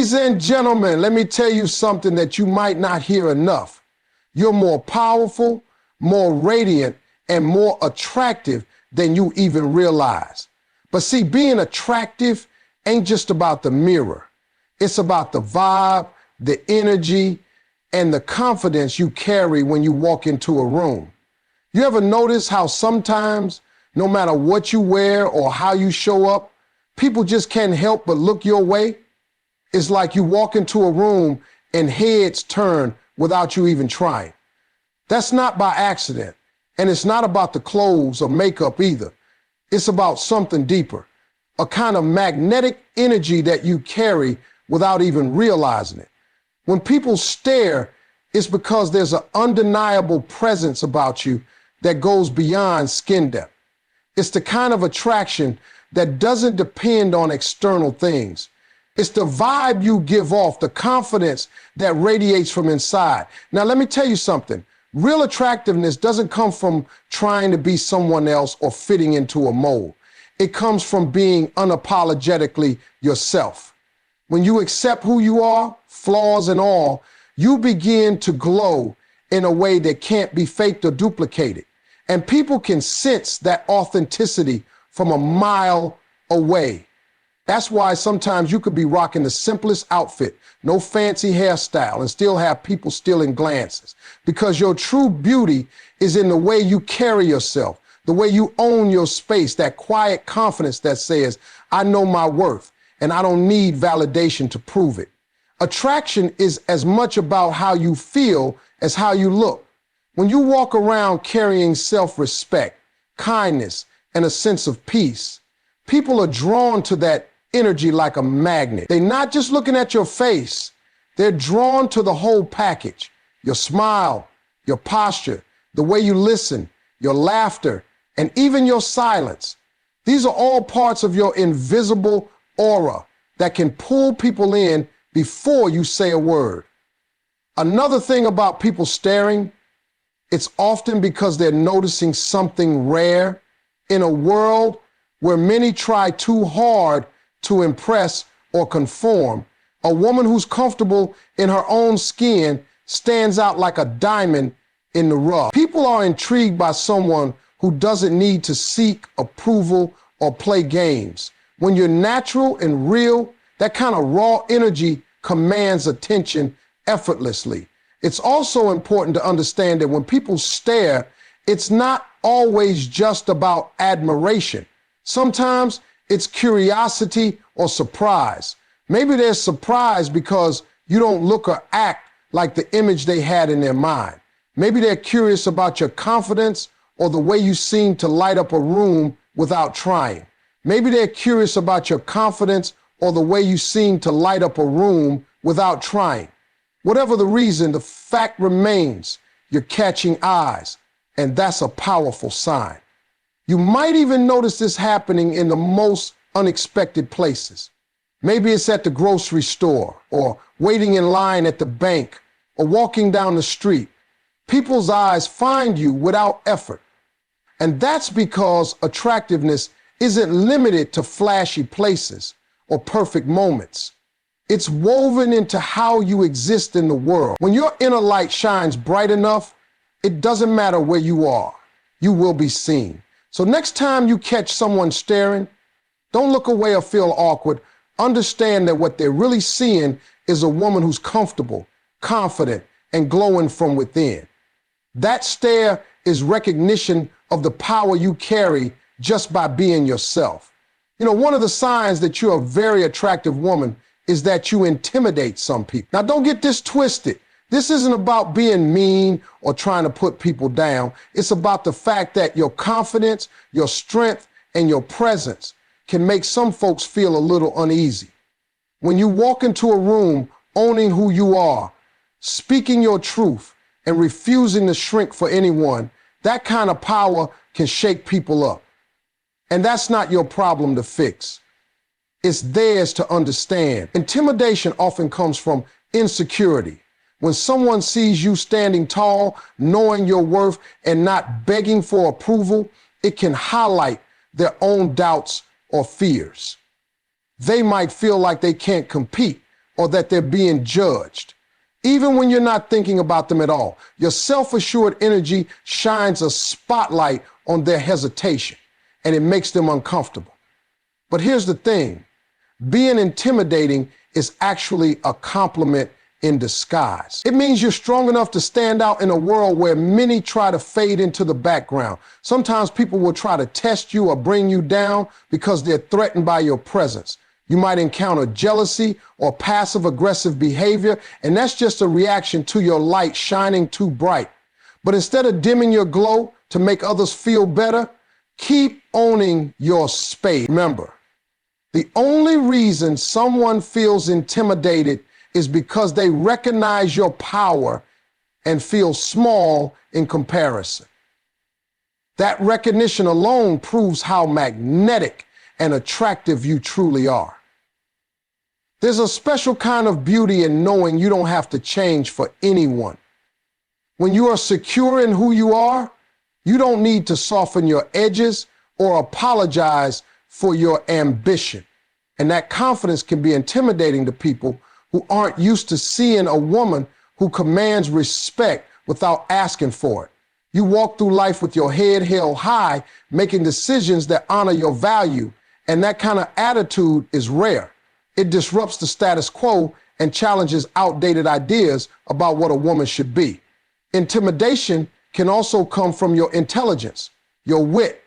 Ladies and gentlemen, let me tell you something that you might not hear enough. You're more powerful, more radiant, and more attractive than you even realize. But see, being attractive ain't just about the mirror. It's about the vibe, the energy, and the confidence you carry when you walk into a room. You ever notice how sometimes, no matter what you wear or how you show up, people just can't help but look your way? It's like you walk into a room and heads turn without you even trying. That's not by accident, and it's not about the clothes or makeup either. It's about something deeper, a kind of magnetic energy that you carry without even realizing it. When people stare, it's because there's an undeniable presence about you that goes beyond skin depth. It's the kind of attraction that doesn't depend on external things. It's the vibe you give off, the confidence that radiates from inside. Now, let me tell you something. Real attractiveness doesn't come from trying to be someone else or fitting into a mold. It comes from being unapologetically yourself. When you accept who you are, flaws and all, you begin to glow in a way that can't be faked or duplicated. And people can sense that authenticity from a mile away. That's why sometimes you could be rocking the simplest outfit, no fancy hairstyle, and still have people stealing glances. Because your true beauty is in the way you carry yourself, the way you own your space, that quiet confidence that says, I know my worth, and I don't need validation to prove it. Attraction is as much about how you feel as how you look. When you walk around carrying self-respect, kindness, and a sense of peace, people are drawn to that energy like a magnet. They're not just looking at your face, they're drawn to the whole package. Your smile, your posture, the way you listen, your laughter, and even your silence. These are all parts of your invisible aura that can pull people in before you say a word. Another thing about people staring, it's often because they're noticing something rare in a world where many try too hard to impress or conform. A woman who's comfortable in her own skin stands out like a diamond in the rough. People are intrigued by someone who doesn't need to seek approval or play games. When you're natural and real, that kind of raw energy commands attention effortlessly. It's also important to understand that when people stare, it's not always just about admiration. Sometimes it's curiosity or surprise. Maybe they're surprised because you don't look or act like the image they had in their mind. Maybe they're curious about your confidence or the way you seem to light up a room without trying. Maybe they're curious about your confidence or the way you seem to light up a room without trying. Whatever the reason, the fact remains you're catching eyes, and that's a powerful sign. You might even notice this happening in the most unexpected places. Maybe it's at the grocery store, or waiting in line at the bank, or walking down the street. People's eyes find you without effort. And that's because attractiveness isn't limited to flashy places or perfect moments. It's woven into how you exist in the world. When your inner light shines bright enough, it doesn't matter where you are, you will be seen. So next time you catch someone staring, don't look away or feel awkward. Understand that what they're really seeing is a woman who's comfortable, confident, and glowing from within. That stare is recognition of the power you carry just by being yourself. You know, one of the signs that you're a very attractive woman is that you intimidate some people. Now, don't get this twisted. This isn't about being mean or trying to put people down. It's about the fact that your confidence, your strength, and your presence can make some folks feel a little uneasy. When you walk into a room owning who you are, speaking your truth, and refusing to shrink for anyone, that kind of power can shake people up. And that's not your problem to fix. It's theirs to understand. Intimidation often comes from insecurity. When someone sees you standing tall, knowing your worth, and not begging for approval, it can highlight their own doubts or fears. They might feel like they can't compete, or that they're being judged. Even when you're not thinking about them at all, your self-assured energy shines a spotlight on their hesitation, and it makes them uncomfortable. But here's the thing, being intimidating is actually a compliment in disguise. It means you're strong enough to stand out in a world where many try to fade into the background. Sometimes people will try to test you or bring you down because they're threatened by your presence. You might encounter jealousy or passive-aggressive behavior, and that's just a reaction to your light shining too bright. But instead of dimming your glow to make others feel better, keep owning your space. Remember, the only reason someone feels intimidated is because they recognize your power and feel small in comparison. That recognition alone proves how magnetic and attractive you truly are. There's a special kind of beauty in knowing you don't have to change for anyone. When you are secure in who you are, you don't need to soften your edges or apologize for your ambition. And that confidence can be intimidating to people who aren't used to seeing a woman who commands respect without asking for it. You walk through life with your head held high, making decisions that honor your value, and that kind of attitude is rare. It disrupts the status quo and challenges outdated ideas about what a woman should be. Intimidation can also come from your intelligence, your wit,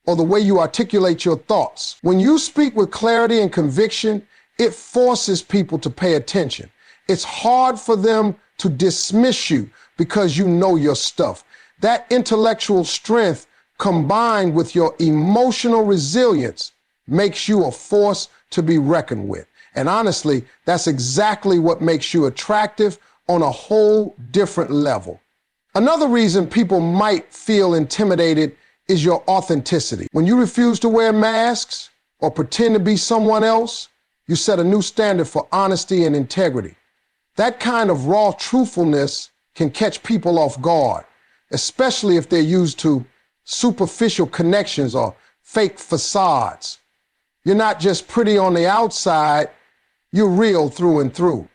or the way you articulate your thoughts. When you speak with clarity and conviction, it forces people to pay attention. It's hard for them to dismiss you because you know your stuff. That intellectual strength combined with your emotional resilience makes you a force to be reckoned with. And honestly, that's exactly what makes you attractive on a whole different level. Another reason people might feel intimidated is your authenticity. When you refuse to wear masks or pretend to be someone else, you set a new standard for honesty and integrity. That kind of raw truthfulness can catch people off guard, especially if they're used to superficial connections or fake facades. You're not just pretty on the outside, you're real through and through.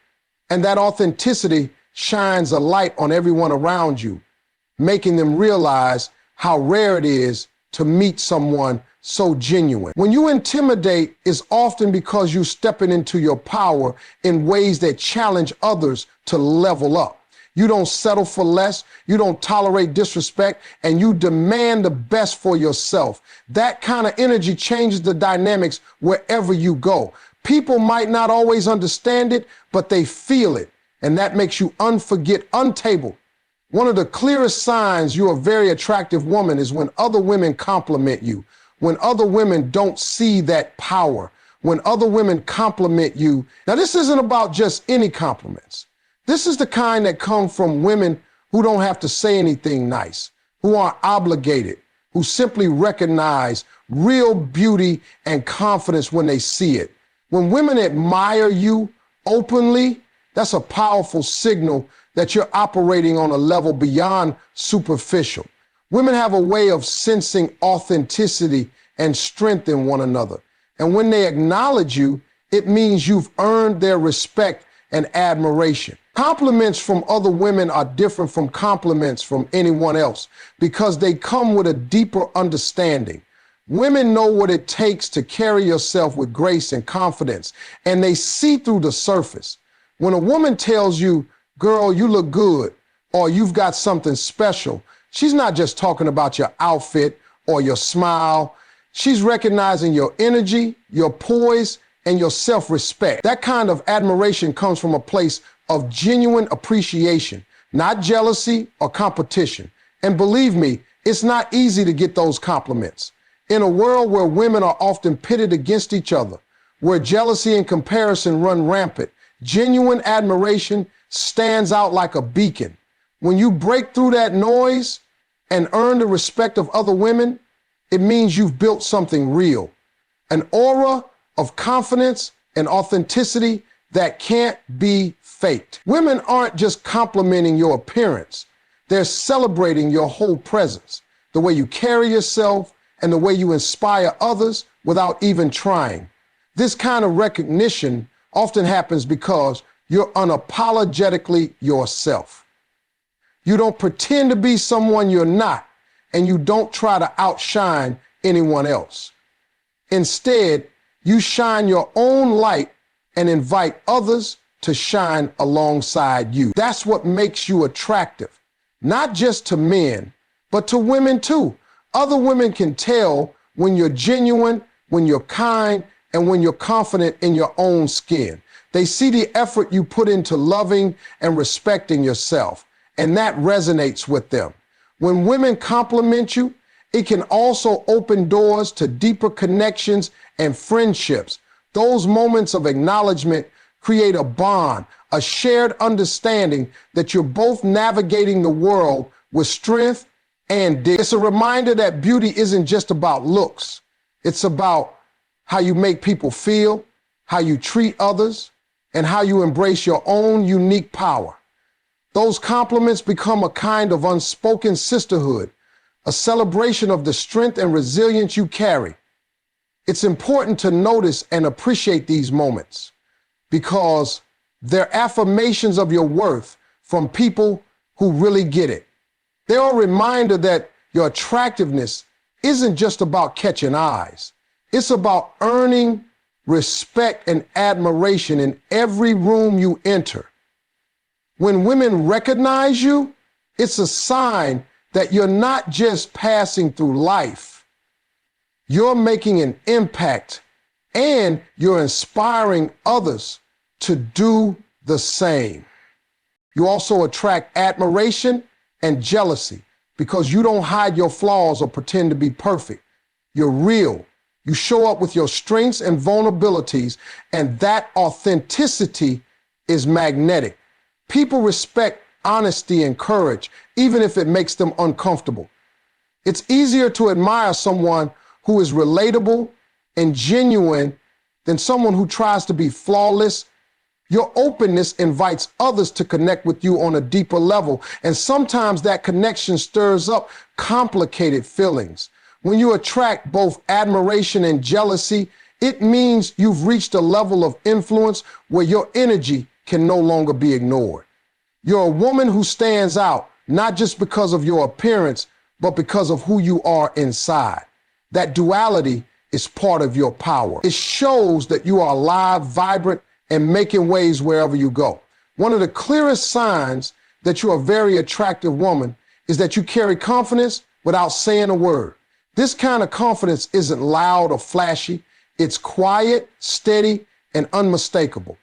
And that authenticity shines a light on everyone around you, making them realize how rare it is to meet someone so genuine. When you intimidate, it's often because you're stepping into your power in ways that challenge others to level up. You don't settle for less, you don't tolerate disrespect, and you demand the best for yourself. That kind of energy changes the dynamics wherever you go. People might not always understand it, but they feel it, and that makes you untable. One of the clearest signs you're a very attractive woman is when other women compliment you, when other women don't see that power, when other women compliment you. Now, this isn't about just any compliments. This is the kind that come from women who don't have to say anything nice, who aren't obligated, who simply recognize real beauty and confidence when they see it. When women admire you openly, that's a powerful signal that you're operating on a level beyond superficial. Women have a way of sensing authenticity and strength in one another. And when they acknowledge you, it means you've earned their respect and admiration. Compliments from other women are different from compliments from anyone else because they come with a deeper understanding. Women know what it takes to carry yourself with grace and confidence, and they see through the surface. When a woman tells you, "Girl, you look good," or "You've got something special," she's not just talking about your outfit or your smile. She's recognizing your energy, your poise, and your self-respect. That kind of admiration comes from a place of genuine appreciation, not jealousy or competition. And believe me, it's not easy to get those compliments. In a world where women are often pitted against each other, where jealousy and comparison run rampant, genuine admiration stands out like a beacon. When you break through that noise and earn the respect of other women, it means you've built something real, an aura of confidence and authenticity that can't be faked. Women aren't just complimenting your appearance. They're celebrating your whole presence, the way you carry yourself and the way you inspire others without even trying. This kind of recognition often happens because you're unapologetically yourself. You don't pretend to be someone you're not, and you don't try to outshine anyone else. Instead, you shine your own light and invite others to shine alongside you. That's what makes you attractive, not just to men, but to women too. Other women can tell when you're genuine, when you're kind, and when you're confident in your own skin. They see the effort you put into loving and respecting yourself, and that resonates with them. When women compliment you, it can also open doors to deeper connections and friendships. Those moments of acknowledgement create a bond, a shared understanding that you're both navigating the world with strength and dignity. It's a reminder that beauty isn't just about looks. It's about how you make people feel, how you treat others, and how you embrace your own unique power. Those compliments become a kind of unspoken sisterhood, a celebration of the strength and resilience you carry. It's important to notice and appreciate these moments because they're affirmations of your worth from people who really get it. They're a reminder that your attractiveness isn't just about catching eyes. It's about earning respect and admiration in every room you enter. When women recognize you, it's a sign that you're not just passing through life. You're making an impact and you're inspiring others to do the same. You also attract admiration and jealousy because you don't hide your flaws or pretend to be perfect. You're real. You show up with your strengths and vulnerabilities, and that authenticity is magnetic. People respect honesty and courage, even if it makes them uncomfortable. It's easier to admire someone who is relatable and genuine than someone who tries to be flawless. Your openness invites others to connect with you on a deeper level, and sometimes that connection stirs up complicated feelings. When you attract both admiration and jealousy, it means you've reached a level of influence where your energy can no longer be ignored. You're a woman who stands out, not just because of your appearance, but because of who you are inside. That duality is part of your power. It shows that you are alive, vibrant, and making waves wherever you go. One of the clearest signs that you're a very attractive woman is that you carry confidence without saying a word. This kind of confidence isn't loud or flashy. It's quiet, steady, and unmistakable.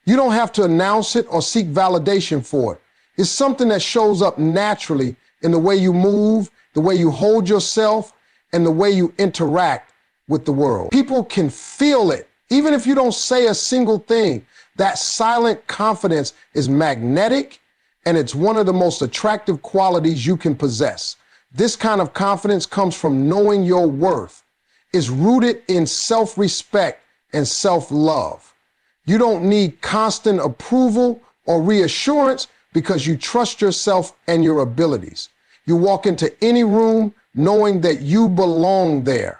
You don't have to announce it or seek validation for it. It's something that shows up naturally in the way you move, the way you hold yourself, and the way you interact with the world. People can feel it. Even if you don't say a single thing, that silent confidence is magnetic, and it's one of the most attractive qualities you can possess. This kind of confidence comes from knowing your worth. It's rooted in self-respect and self-love. You don't need constant approval or reassurance because you trust yourself and your abilities. You walk into any room knowing that you belong there.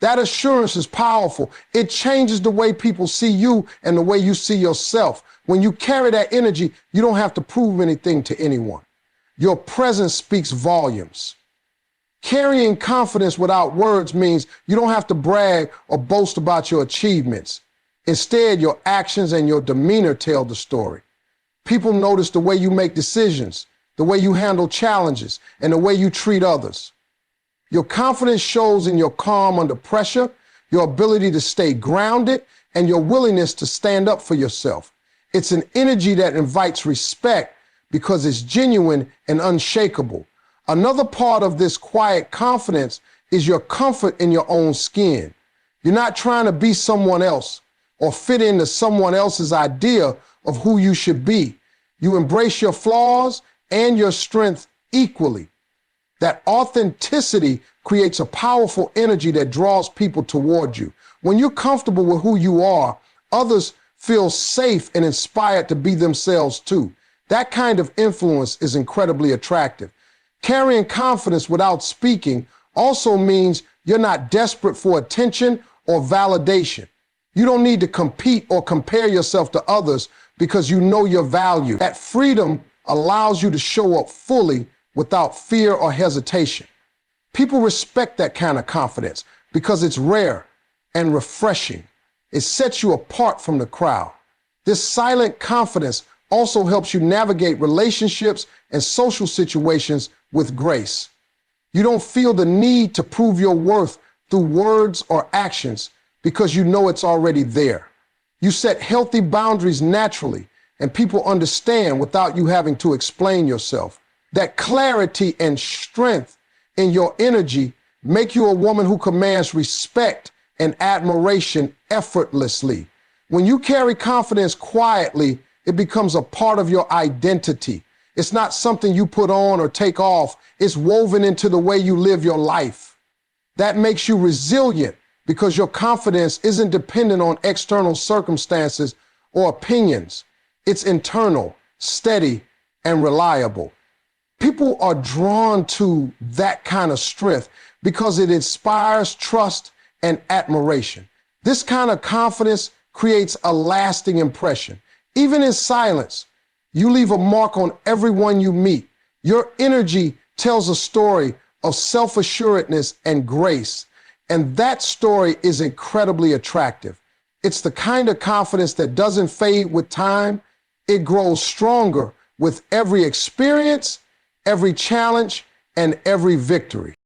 That assurance is powerful. It changes the way people see you and the way you see yourself. When you carry that energy, you don't have to prove anything to anyone. Your presence speaks volumes. Carrying confidence without words means you don't have to brag or boast about your achievements. Instead, your actions and your demeanor tell the story. People notice the way you make decisions, the way you handle challenges, and the way you treat others. Your confidence shows in your calm under pressure, your ability to stay grounded, and your willingness to stand up for yourself. It's an energy that invites respect because it's genuine and unshakable. Another part of this quiet confidence is your comfort in your own skin. You're not trying to be someone else or fit into someone else's idea of who you should be. You embrace your flaws and your strength equally. That authenticity creates a powerful energy that draws people toward you. When you're comfortable with who you are, others feel safe and inspired to be themselves too. That kind of influence is incredibly attractive. Carrying confidence without speaking also means you're not desperate for attention or validation. You don't need to compete or compare yourself to others because you know your value. That freedom allows you to show up fully without fear or hesitation. People respect that kind of confidence because it's rare and refreshing. It sets you apart from the crowd. This silent confidence also helps you navigate relationships and social situations with grace. You don't feel the need to prove your worth through words or actions because you know it's already there. You set healthy boundaries naturally, and people understand without you having to explain yourself. That clarity and strength in your energy make you a woman who commands respect and admiration effortlessly. When you carry confidence quietly, it becomes a part of your identity. It's not something you put on or take off. It's woven into the way you live your life. That makes you resilient because your confidence isn't dependent on external circumstances or opinions. It's internal, steady, and reliable. People are drawn to that kind of strength because it inspires trust and admiration. This kind of confidence creates a lasting impression. Even in silence, you leave a mark on everyone you meet. Your energy tells a story of self-assuredness and grace, and that story is incredibly attractive. It's the kind of confidence that doesn't fade with time. It grows stronger with every experience, every challenge, and every victory.